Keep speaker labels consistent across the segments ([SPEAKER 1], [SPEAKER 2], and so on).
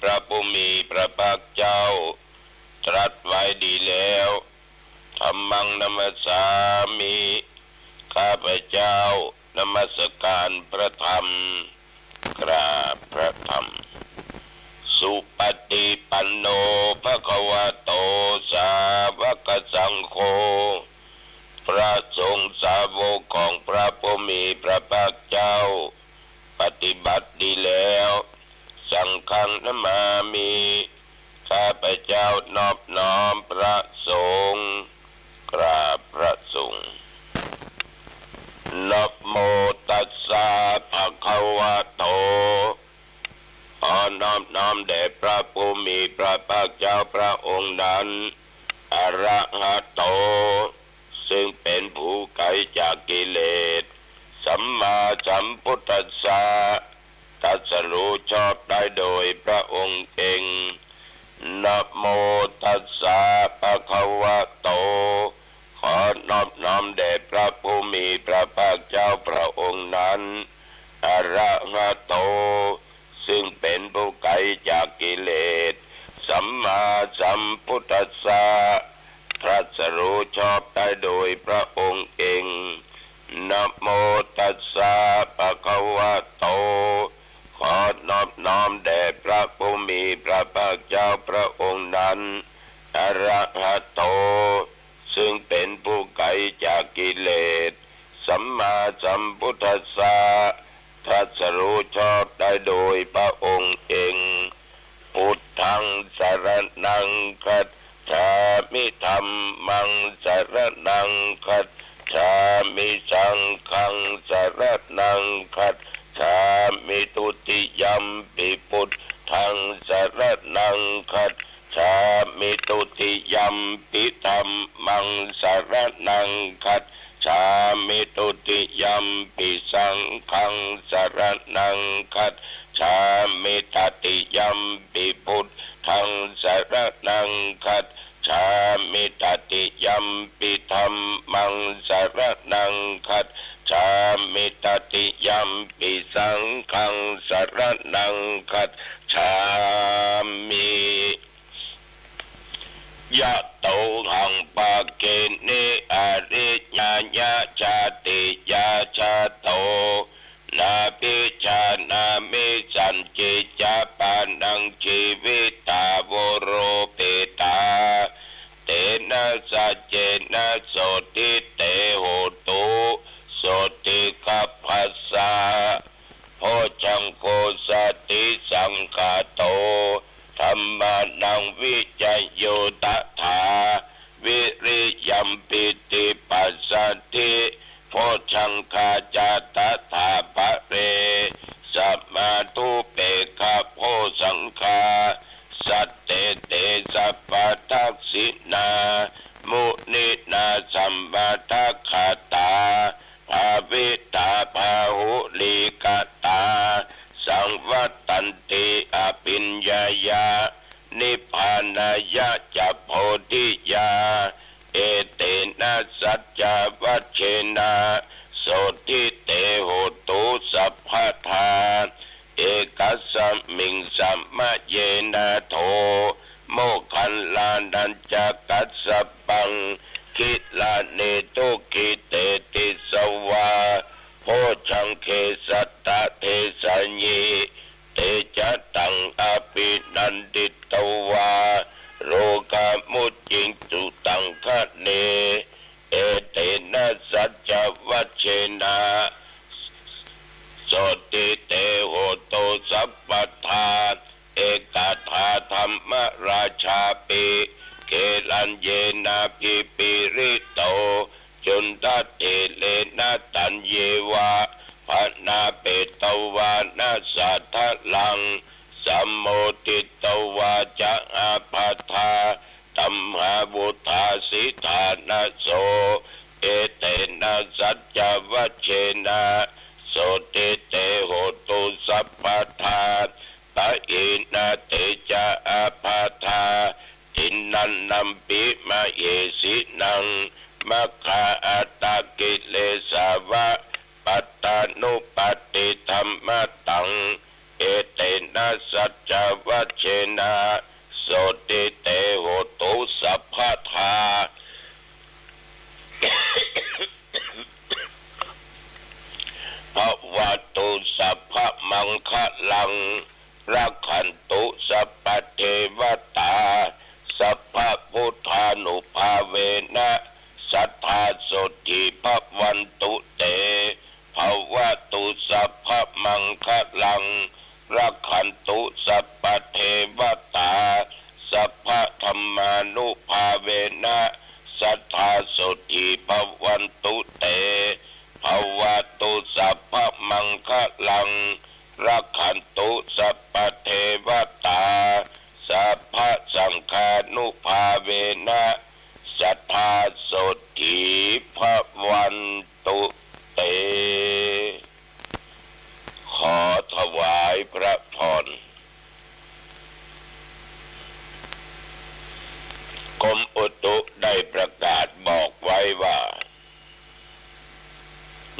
[SPEAKER 1] พระผู้มีพระภาคเจ้าตรัสไว้ดีแล้วธัมมังนัมสสามิข้าพเจ้านมัสการพระธรรมกราบพระธรรมสุปฏิปันโนภควโตสาวกสังโฆพระสงฆ์สาวกของพระผู้มีพระภาคเจ้าปฏิบัติดีแล้วสังฆังนามามิข้าพเจ้านอบน้อมพระสงฆ์กราบพระสงฆ์นะโมตัสสะภะคะวะโตขอนอบน้อมแด่พระผู้มีพระภาคเจ้าพระองค์นั้นอะระหะโตซึ่งเป็นผู้ไกลจากกิเลสสัมมาสัมพุทธัสสะตรัสรู้ชอบได้โดยพระองค์เองนะโมตัสสะภะคะวะโตขอนอบน้อมแด่พระผู้มีพระภาคเจ้าพระองค์นั้นอะระหะโตซึ่งเป็นผู้ไกลจากกิเลสสัมมาสัมพุทธัสสะตรัสรู้ชอบได้โดยพระองค์เองนะโมตัสสะภะคะวะโตขอนอบน้อมแด่พระผู้มีพระภาคเจ้าพระองค์นั้นอะระหะโตซึ่งเป็นผู้ไกลจากกิเลสสัมมาสัมพุทธัสสะตรัสรู้ชอบได้โดยพระองค์เองพุทธังสรณังคัจฉามิธัมมังสรณังคัจฉามิสังฆังสรณังคัจฉามิทุติยัมปิพุทธังสรณังคัจฉามิทุติยัมปิธัมมังสรณังคัจฉามิทุติยัมปิสังฆังสรณังคัจฉามิตติยัมปิพุทธังสรณังคัจฉามิตติยัมปิธัมมังสรณังคัจฉามิตติยัมปิสังฆังสรณังคัจฉามิยะโตหังปะเกเนอริญญาชาติยาชาโตนาปิชานามิสันจิจาปานังชีวิตาโวโรเปตาเตนะสัจเจนะโสติเตโหตุโสติกัปปัสสะโพชังโคสติสังฆาโตธัมมานังวิจโยตถาวิริยัมปิติปัสสติโพชังคาจาตถาภะเรสัมมาตุเปกะโพสังฆาสัตเตเตสัพพทักษินามุนินาสัมปทัคขตาภาวิตาภาหุลิกตาสังวัตตันติอภิญญายานิพพานายะจัพโพธิยาเอเตนะสัจจวัชเชนะโสติเตโหตุสัพพทาเอกัสสมิงสัมมะเยนะโทโมคันลานันจักกัสสปังคิลาเนตุกิเตติสวาโพชังเคสัตตะเทสัญญิเตจะตังอภินันติตวาโรกามุจิงตุตังคะเนเอเตนะสัจจวัชเชนะโสติเตโหตุสัพพทาเอกทาธรรมราชาปิเกลัญเยนะปิปิริโตจุนตเตเลนะตัญเยวะภนาเปตวานะสัทธลังสัมโมติตวาจะอาภัทธาตัมหาบุทธาสิทานะโสเอเตนะสัจจวัชเชนะโสติเตโหตุสัพพทาปะอินาเตจะอาภัทธาทินนันนัมปิมะเยสินังมัคคาอัตตกิเลสาวะปัตตานุปติธรรมตังเอเต นะสัจจวัชเชนะโสติเตโหตุสัพพทาภวตุสัพพมังคะลังรักขันตุสัพพเทวตาสัพพพุทธานุภาเวนะสัทธาโสติภวันตุเตภวตุสัพพมังคะลังรักขันตุสัพพเทวตาสัพพธรรมานุภาเวนะสัทธาโสติภวันตุเตภวตุสัพพมังคะลังรักขันตุสัพพเทวตาสัพพสังฆานุภาเวนะสัทธาโสติภวันตุเตขอถวายพระพรกรมอุตุได้ประกาศบอกไว้ว่า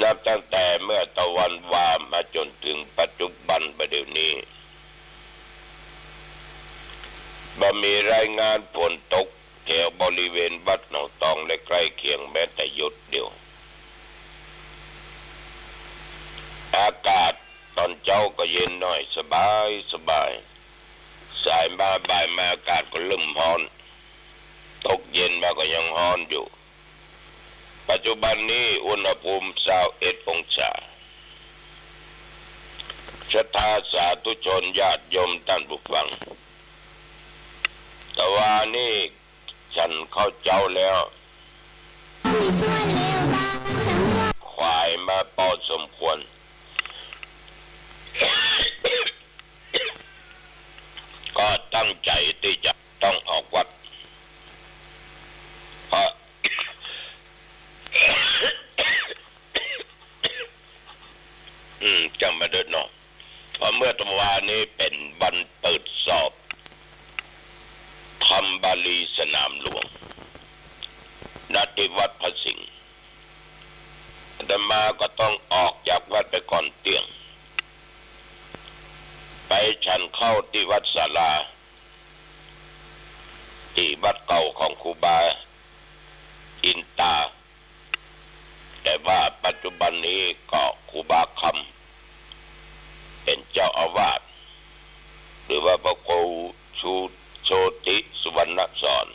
[SPEAKER 1] นับตั้งแต่เมื่อตะวันวามาจนถึงปัจจุบันประเดี๋ยวนี้บ่มีรายงานฝนตกแถวบริเวณวัดหนองตองและใกล้เคียงแม้แต่หยดเดียวอากาศตอนเช้าก็เย็นหน่อยสบายสายมาบ่ายมาอากาศก็เริ่มร้อนตกเย็นมาก็ยังร้อนอยู่ปัจจุบันนี้อุณหภูมิ21 องศาศรัทธาสาธุชนญาติโยมท่านผู้ฟังแต่ว่านี่ฉันเข้าเจ้าแล้วควายมาพอสมควรก็ตั้งใจที่จะต้องออกวัดเพราะจำมาเดินเนาะเพราะเมื่อตะวันนี้เป็นวันเปิดสอบธรรมบาลีสนามหลวงณที่วัดพระสิงห์อาตมาก็ต้องออกจากวัดไปก่อนเที่ยงไปฉันเข้าที่วัดศาลาที่วัดเก่าของครูบาอินตาแต่ว่าปัจจุบันนี้ก็ครูบาคำเป็นเจ้าอาวาสหรือว่าพระครูโชติสุวรรณสอน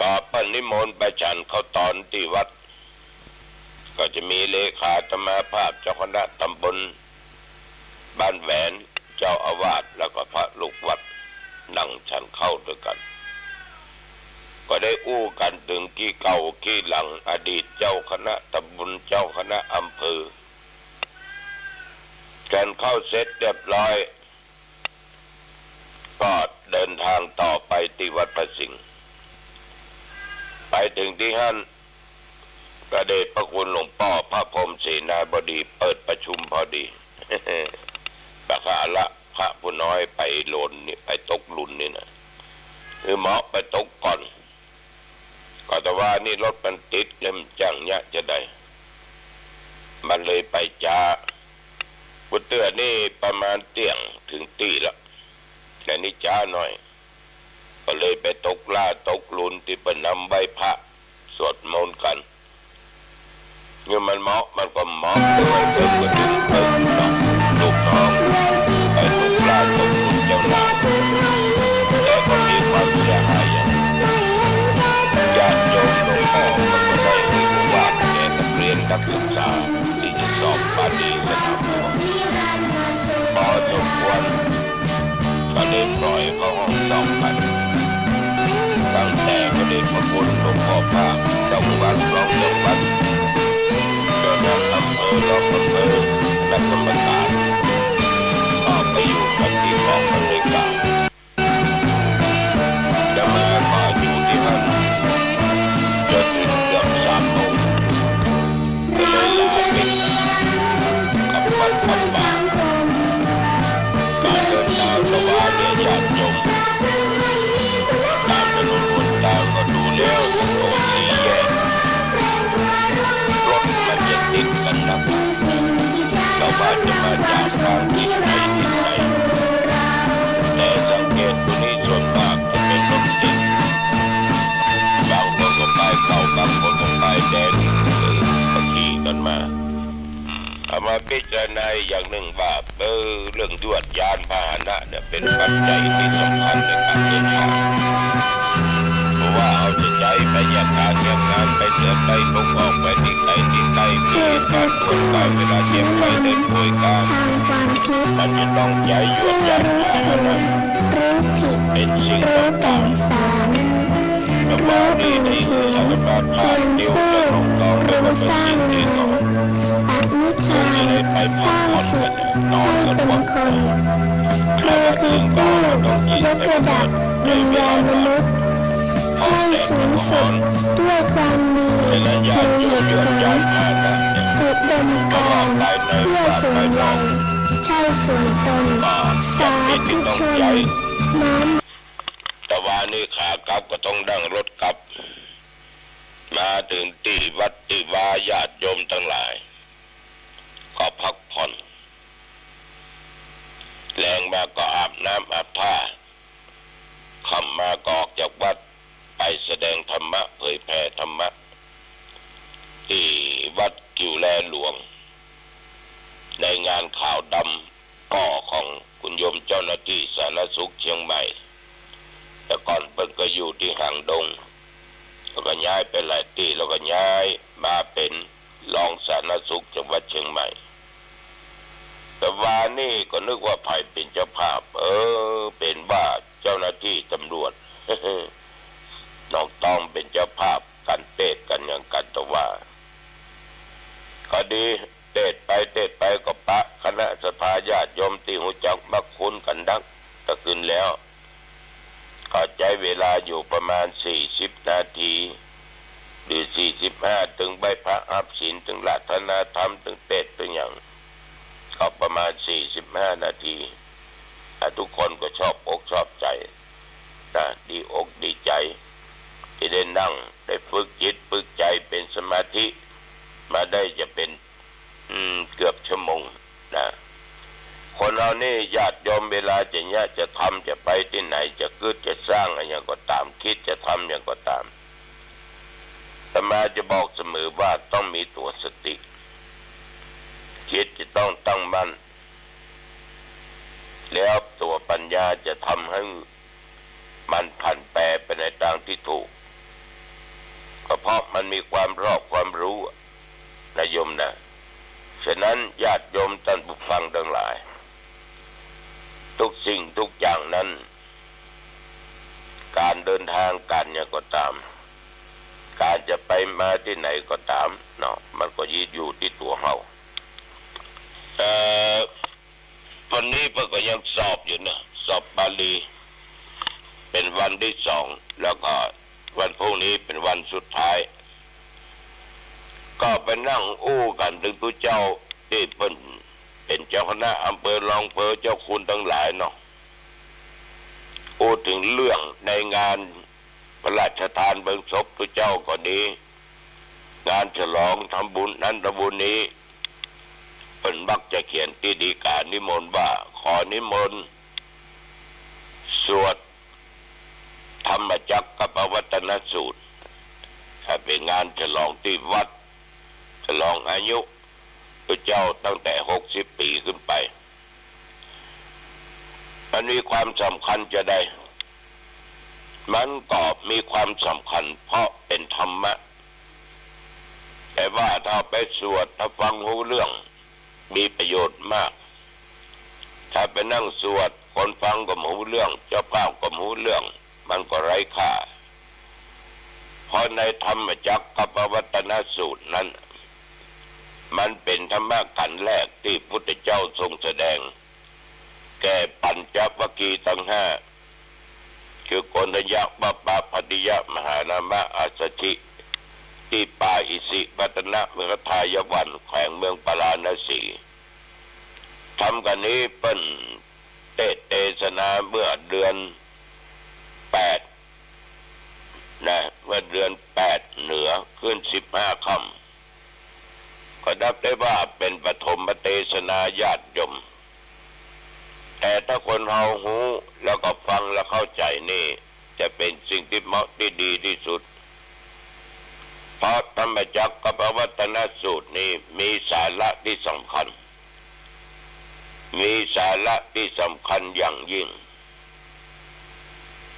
[SPEAKER 1] ก็ปนิมนต์ไปฉันเข้าตอนที่วัดก็จะมีเลขาธรรมาภาพเจ้าคณะตำบลบ้านแหวนเจ้าอาวาสแล้วก็พระลูกวัดนั่งฉันเข้าด้วยกันก็ได้อู้กันถึงกี่เก่ากี่หลังอดีตเจ้าคณะตำบลเจ้าคณะอำเภอกันเข้าเสร็จเรียบร้อยก็เดินทางต่อไปที่วัดพระสิงห์ไปถึงที่นั่นพระเดชพระคุณหลวงพ่อพระพรหมเสนาบดีเปิดประชุมพอดี ประคาละพระผู้น้อยไปโลนนี่ไปตกลุนนี่นะคือหมอไปตกก่อนก็แต่ว่านี่รถมันติดเล่มจังเนี่ยจะได้มันเลยไปจ้าพุทเตือนี่ประมาณเที่ยงถึงตีละแต่นี่จ้าหน่อยก็เลยไปตกล่าตกลุนที่เป็นนำใบพระสวดมนต์กันเมื่อมันเหมาะมันก็เหมาะด้วยเพิ่มขึ้นเพิ่มน้องลูกน้องไปตกล่าตกลุนเจ้าหน้าแต่ก็มีความเสียหายอย่างญาติโยมหลวงพ่อมันก็ได้มีผู้ว่าแก่นักเรียนนักศึกษาที่จะสอบบาลีสนามหลวงพอสมควรก็ได้ปล่อยเข้าห้องสอบกันตั้งแต่ก็ได้พระคุณหลวงพ่อพระจังหวัดรองจังหวัดเจ้าหน้าอำเภอรองอำเภอและกรรมการก็ไปอยู่กับที่กองบริการจะมาขออยู่ที่นั่นจนถึงเกือบ3 โมงก็เลยลาไปกับวัดธรรมะการเดินทางระหว่างญาติโยมตามถนนหนทางก็ดูแล้วถนนสี่แยกรถมันจะติดกันหนักเราว่าจะมาจากทางที่ไหนที่ไหน ณาอย่างหนึ่งว่าเรื่องยวดยานพาหนะเนี่ยเป็นปัจจัยที่สำคัญในการเดินทางเพราะว่าเอาจะใช้ไปยังการเตรียมงานไปเดินไปลงออกไปที่ไหนมีการตรวจการเวลาเตรียมไปเดินป่วยการมันจะต้องใช้ยวดยานพาหนะเป็นสิ่งสำคัญแต่ว่านี่คือสารพัดภาพเดียวจะต้องไม่ว่าเป็นสิ่งที่ต้องจะได้ไปพักผ่อนกันนอนกันหมดแล้วก็ถึงก็ต้องกินให้หมดในเวลามนุษย์ให้สูงสุดด้วยความมีเหตุผลอุดมการณ์เพื่อส่วนใหญ่ใช่ส่วนตนสาธุชนน้อมแต่ว่านี่ขากลับก็ต้องดั่งรถกลับมาถึงที่วัดที่วาญาติโยมทั้งหลายก็พักผ่อนแรงมาก็อาบน้ำอาบท่าค่ำมาก็ออกจากวัดไปแสดงธรรมะเผยแผ่ธรรมะที่วัดกิวแลหลวงในงานข่าวดำก่อของคุณโยมเจ้าหน้าที่สาธารณสุขเชียงใหม่แต่ก่อนเพิ่งก็อยู่ที่หางดงแล้วก็ย้ายไปหลายที่แล้วก็ย้ายมาเป็นรองสาธารณสุขจังหวัดเชียงใหม่แต่ว่านี่ก็นึกว่าไผ่เป็นเจ้าภาพเป็นว่าเจ้าหน้าที่ตำรวจ น้องต้องเป็นเจ้าภาพกันเทศกันอย่างกันแต่ว่าก็ดีเทศไปก็ปะคณะสภาญาติโยมที่หูจักมักคุ้นกันดังตะคืนแล้วก็ใช้เวลาอยู่ประมาณ40นาทีหรือ45ถึงใบพระอับศีลถึงรัตนธรรมถึงเทศถึงอย่างก็ประมาณ45นาทีทุกคนก็ชอบอกชอบใจนะดีอกดีใจที่ได้นั่งได้ฝึกจิตฝึกใจเป็นสมาธิมาได้จะเป็นเกือบชั่วโมงนะคนเรานี่ญาติโยมเวลาจะทำจะไปที่ไหนจะคิดจะสร้างอะไรอย่างก็ตามคิดจะทำอย่างก็ตามอาตมาจะบอกเสมอว่าต้องมีตัวสติจิตจะต้องตั้งมั่นแล้วตัวปัญญาจะทำให้มันผันแปรไปในทางที่ถูกก็เพราะมันมีความรอบความรู้นะโยมนะฉะนั้นญาติโยมท่านผู้ฟังทั้งหลายทุกสิ่งทุกอย่างนั้นการเดินทางกันเนี่ยก็ตามการจะไปมาที่ไหนก็ตามเนาะมันก็อยู่ที่ตัวเราวันนี้เพิ่งก็ยังสอบอยู่นะสอบบาลีเป็นวันที่2แล้วก็วันพรุ่งนี้เป็นวันสุดท้ายก็ไปนั่งอู้กันถึงผู้เจ้าที่เป็นเจ้าคณะอำเภอรองอำเภอเจ้าคุณทั้งหลายเนาะอู้ถึงเรื่องในงานพระราชทานเพลิงศพผู้เจ้าก็ดีงานฉลองทำบุญนั้นทำบุญนี้เป็นมักจะเขียนที่ดีกานิมนต์ว่าขอนิมนต์สวดธรรมจักรกับปวัตนสูตรถ้าเป็นงานฉลองที่วัดฉลองอายุพระเจ้าตั้งแต่60 ปีขึ้นไปมันมีความสำคัญจะได้มันก็มีความสำคัญเพราะเป็นธรรมะแต่ว่าถ้าไปสวดถ้าฟังรู้เรื่องมีประโยชน์มากถ้าไปนั่งสวดคนฟังก็ไม่รู้เรื่องเจ้าภาพก็ไม่รู้เรื่องมันก็ไร้ค่าเพราะในธรรมจักรกับปวัตนสูตรนั้นมันเป็นธรรมะกันแรกที่พุทธเจ้าทรงแสดงแก่ปัญจวัคคีย์ทั้ง5คือโกณยะปปาปฏิยะมหานามะอาสชิที่ป่าอิสิปตนะเมืองทายวันแขวงเมืองปราณสีทำกันนี้เป็นเทศนาเมื่อเดือน8นะเมื่อเดือน8เหนือขึ้น15ค่ำก็นับได้ว่าเป็นปฐมเทศนาญาติโยมแต่ถ้าคนเฮาหูแล้วก็ฟังแล้วเข้าใจนี่จะเป็นสิ่งที่เหมาะที่ดีที่สุดเพราะธรรมจักรกับปวัตนสูตรนี้มีสาระที่สำคัญ มีสาระที่สำคัญอย่างยิ่ง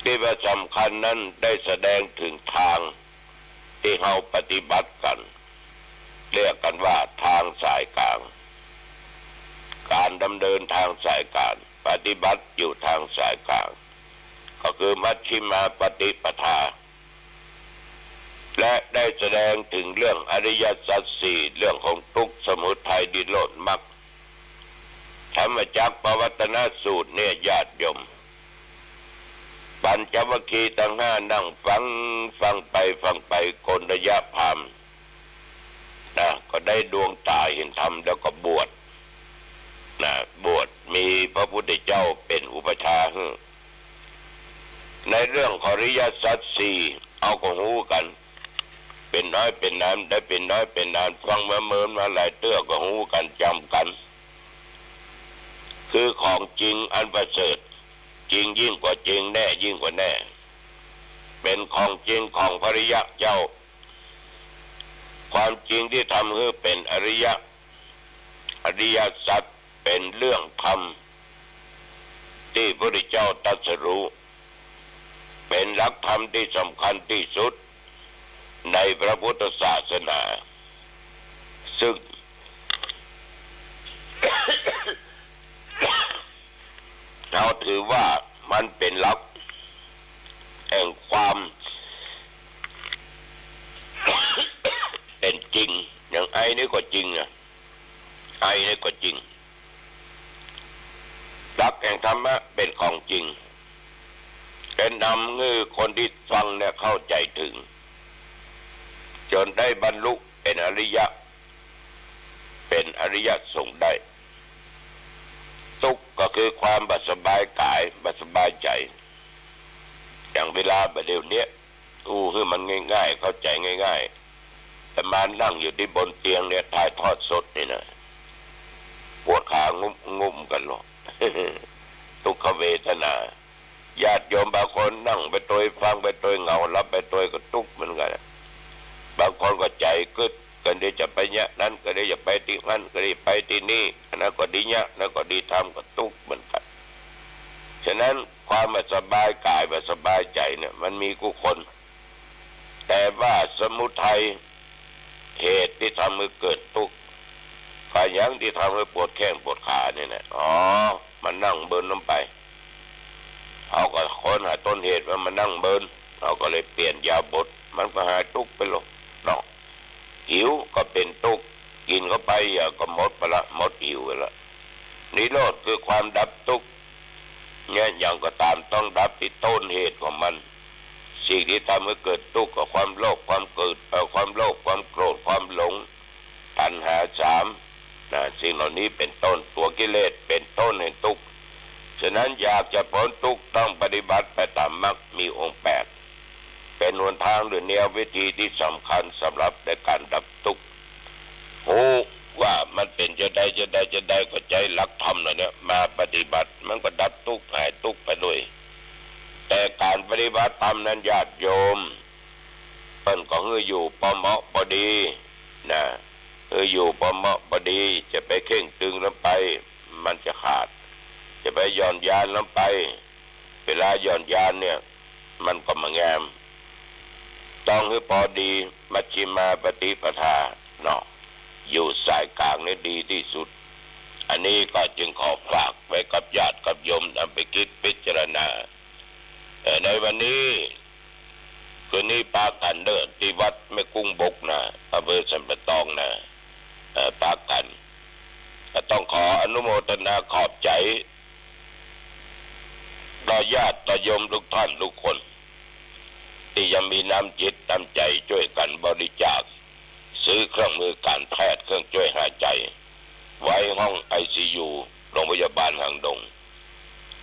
[SPEAKER 1] ที่ว่าสำคัญนั้นได้แสดงถึงทางที่เราปฏิบัติกันเรียกกันว่าทางสายกลางการดำเนินทางสายกลางปฏิบัติอยู่ทางสายกลางก็คือมัชฌิมาปฏิปทาและได้แสดงถึงเรื่องอริยสัจสี่เรื่องของทุกข์สมุทัยนิโรธมรรคธรรมจักรปวัตตนสูตรเนี่ยญาติโยมปัญจวัคคีย์ทั้งห้านั่งฟังไปคนระยะพามนะก็ได้ดวงตาเห็นธรรมแล้วก็บวชนะบวชมีพระพุทธเจ้าเป็นอุปชาในเรื่องของอริยสัจสี่เอาก็หูกันเป็นน้อยเป็นนานได้เป็นน้อยเป็นนานฟังมาเมินมาหลายเตื้อก็หูกันจำกันคือของจริงอันประเสริฐจริงยิ่งกว่าจริงแน่ยิ่งกว่าแน่เป็นของจริงของพระอริยเจ้าความจริงที่ทำให้เป็นอริยสัจเป็นเรื่องธรรมที่พระพุทธเจ้าตรัสรู้เป็นหลักธรรมที่สำคัญที่สุดในพระพุทธศาสนาซึ่ง เราถือว่ามันเป็นหลักแห่งความ เป็นจริงอย่างไอ้นี่ก็จริงนะไอ้นี่ก็จริงหลักแห่งธรรมะเป็นของจริงเป็นนำเงื่อคนที่ฟังเนี่ยเข้าใจถึงจนได้บรรลุเป็นอริยสงฆ์ได้ทุกข์ก็คือความบัสบายกายบัสบายใจอย่างเวลาประเดี๋ยวนี้คือมันง่ายๆเข้าใจง่ายๆแต่มานั่งอยู่ที่บนเตียงเนี่ยถ่ายทอดสดนี่นะปวดขางุ่มกันหรอก ทุกขเวทนาญาติโยมบางคนนั่งไปตัวฟังไปตัวเหงารับไปตัวก็ทุกข์เหมือนกันบางคนก็ใจกึดกันได้จะไปเนี่ยนั้นก็ได้จะไปที่นั่นก็ได้ไปที่นี่นั่นก็ดีเนี่ยนั่นก็ดีทำก็ทุกข์เหมือนกันฉะนั้นความไม่สบายกายไม่สบายใจเนี่ยมันมีกุคนแต่ว่าสมุทัยเหตุที่ทำให้เกิดทุกข์ขยันที่ทำให้ปวดแข้งปวดขาเนี่ยนะมันนั่งเบินลงไปเขาก็ค้นหาต้นเหตุว่ามันนั่งเบินเขาก็เลยเปลี่ยนยาบทมันก็หายทุกข์ไปลงเนาะหิวก็เป็นทุกข์กินเข้าไปก็หมดไปละหมดหิวไปละนิโรธคือความดับทุกข์เนี่ยอย่างก็ตามต้องดับที่ต้นเหตุของมันสิ่งที่ทำให้เกิดทุกข์กับความโลภความเกิดความโลภความโกรธความหลงตัณหาสามสิ่งเหล่านี้เป็นต้นตัวกิเลสเป็นต้นแห่งทุกข์ฉะนั้นอยากจะพ้นทุกข์ต้องปฏิบัติไปตามมรรคมีองค์8เป็นหนทางหรือแนววิธีที่สำคัญสำหรับในการดับทุกข์ว่ามันเป็นจะได้ก็ใจหลักธรรมเนี่ยมาปฏิบัติมันก็ดับทุกข์หายทุกข์ไปด้วยแต่การปฏิบัติธรรมนั้นญาติโยมเพิ่นก็อยู่พอเหมาะพอดีนะอยู่พอเหมาะพอดีจะไปเข่งตึงลงไปมันจะขาดจะไปหย่อนยานลงไปเวลาหย่อนยานเนี่ยมันก็มาแงมต้องให้พอดีมัชฌิมาปฏิปทาเนาะอยู่สายกลางนี่ดีที่สุดอันนี้ก็จึงขอฝากไว้กับญาติกับโยมนำไปคิดพิจารณาในวันนี้คืนนี้ปากันเดินที่วัดแม่กุ้งบกนะอำเภอสันปะตองนะปากันก็ต้องขออนุโมทนาขอบใจต่อญาติต่อโยมทุกท่านทุกคนที่ยังมีน้ำจิตน้ำใจช่วยกันบริจาคซื้อเครื่องมือการแพทย์เครื่องช่วยหายใจไว้ห้อง ICU โรงพยาบาลหางดง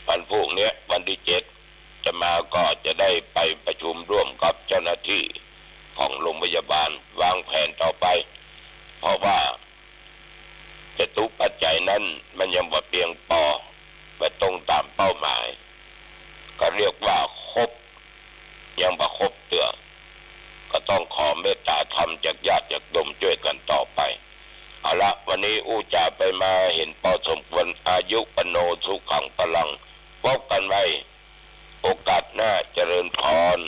[SPEAKER 1] วันพรุ่งนี้วันที่7จะมาก็จะได้ไปประชุมร่วมกับเจ้าหน้าที่ของโรงพยาบาลวางแผนต่อไปเพราะว่าจะตุปัจจัยนั้นมันยังบ่เพียงพอไปตรงตามเป้าหมายก็เรียกว่าครบยังบ่ครบเตือก็ต้องขอเมตตาธรรมจากญาติจากโยมช่วยกันต่อไปเอาละวันนี้ นี้อุจาไปมาเห็นพอสมควรอายุปโนสุขังพลังพบกันไว้โอกาสหน้าเจริญพร